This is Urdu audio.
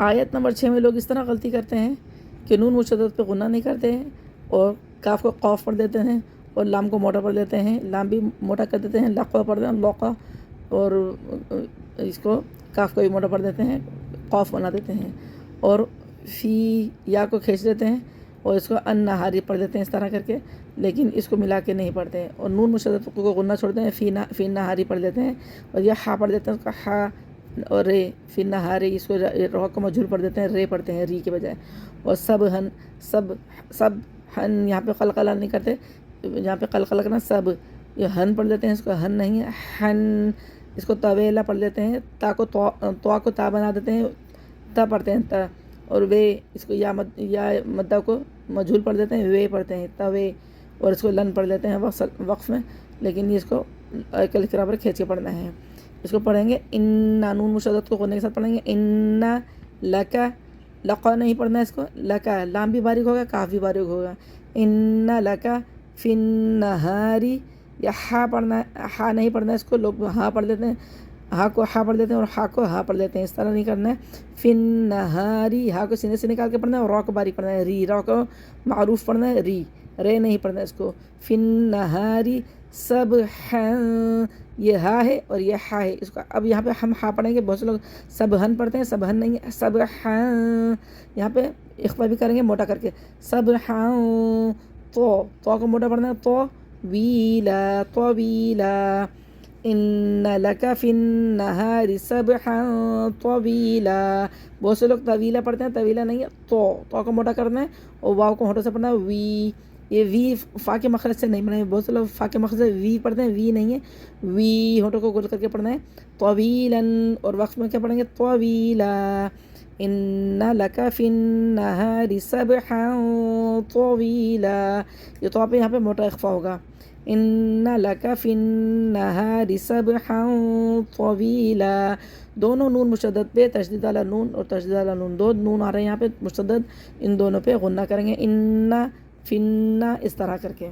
آیت نمبر 6 میں لوگ اس طرح غلطی کرتے ہیں کہ نون مشدد پہ غنہ نہیں کرتے ہیں اور کاف کو قوف پڑھ دیتے ہیں اور لام کو موٹا پڑھ دیتے ہیں، لام بھی موٹا کر دیتے ہیں، لقوہ پڑھ دیتے ہیں لوقا، اور اس کو کاف کو بھی موٹا پڑھ دیتے ہیں، قوف بنا دیتے ہیں، اور فی یا کو کھینچ دیتے ہیں اور اس کو ان نہاری پڑھ دیتے ہیں اس طرح کر کے، لیکن اس کو ملا کے نہیں پڑھتے ہیں، اور نون مشدد کو غنہ چھوڑتے ہیں، فی نہاری پڑھ دیتے ہیں، اور یہ ہا پڑھ دیتے ہیں اس کا ہا، اور رے فی نہاری اس کو رو کو مجھول پڑھ دیتے ہیں، رے پڑھتے ہیں ری کے بجائے، اور سب ہن سب ہن یہاں پہ قلقلہ نہیں کرتے، یہاں پہ قلقلہ کرنا سب، یہ ہن پڑھ دیتے ہیں، اس کو ہن نہیں ہے ہن، اس کو طویلہ پڑھ دیتے ہیں، تا کو تو کو تا بنا دیتے ہیں، تا پڑھتے ہیں تا، اور وے اس کو یا مدہ کو مجھول پڑھ دیتے ہیں، وے پڑھتے ہیں توے، اور اس کو لن پڑھ دیتے ہیں وقف میں، لیکن یہ اس کو کل کے برابر کھینچ کے پڑھنا ہے۔ اس کو پڑھیں گے انا، نون مشدد کو غنہ کے ساتھ پڑھیں گے انا لکا، لقا نہیں پڑھنا ہے اس کو، لکا لام بھی باریک ہوگا کاف بھی باریک ہوگا، انا لکا فی النہاری، یا ہا پڑھنا ہے، ہا نہیں پڑھنا ہے اس کو، لوگ ہا پڑھ دیتے ہیں، ہا کو ہا پڑھ دیتے ہیں اور ہا کو ہا پڑھ دیتے ہیں، اس طرح نہیں کرنا ہے۔ فی النہاری ہا کو سینے سے نکال کے پڑھنا ہے، اور را کو باریک پڑھنا ہے، ری را کو معروف پڑھنا ہے، ری رے نہیں پڑھنا ہے اس کو۔ فی النہاری سبحاً، یہ ہا ہے اور یہ ہا ہے، اس کو اب یہاں پہ ہم ہا پڑھیں گے، بہت سے لوگ سبحن پڑھتے ہیں، سبحن نہیں ہے، سبحاً، یہاں پہ اخفا بھی کریں گے موٹا کر کے، سبحاً، تو کو موٹا پڑھنا ہے، تو ویلا طویلا، ان لک فی النہار سبحا طویلا، بہت سے لوگ طویلا پڑھتے ہیں، طویلا نہیں ہے، تو کو موٹا کرنا ہے اور واو کو ہونٹوں سے پڑھنا ہے، وی، یہ وی فا کے مخرج سے نہیں پڑھنا ہے، بہت سے لوگ فا کے مخرج سے وی پڑھتے ہیں، وی نہیں ہے، وی ہونٹوں کو گول کر کے پڑھنا ہے، طویلا، اور وقت میں کیا پڑھیں گے طویلا، ان لک فی النہار سبحا طویلا، یہ تو آپ یہاں پہ موٹا اخفا ہوگا، ان لک فی النہار سبحا طویلا، دونوں نون مشدد پہ تشدید والا نون اور تشدید والا نون، دو نون آ رہے ہیں یہاں پہ مشدد، ان دونوں پہ غنہ کریں گے، ان فی النا اس طرح کر کے۔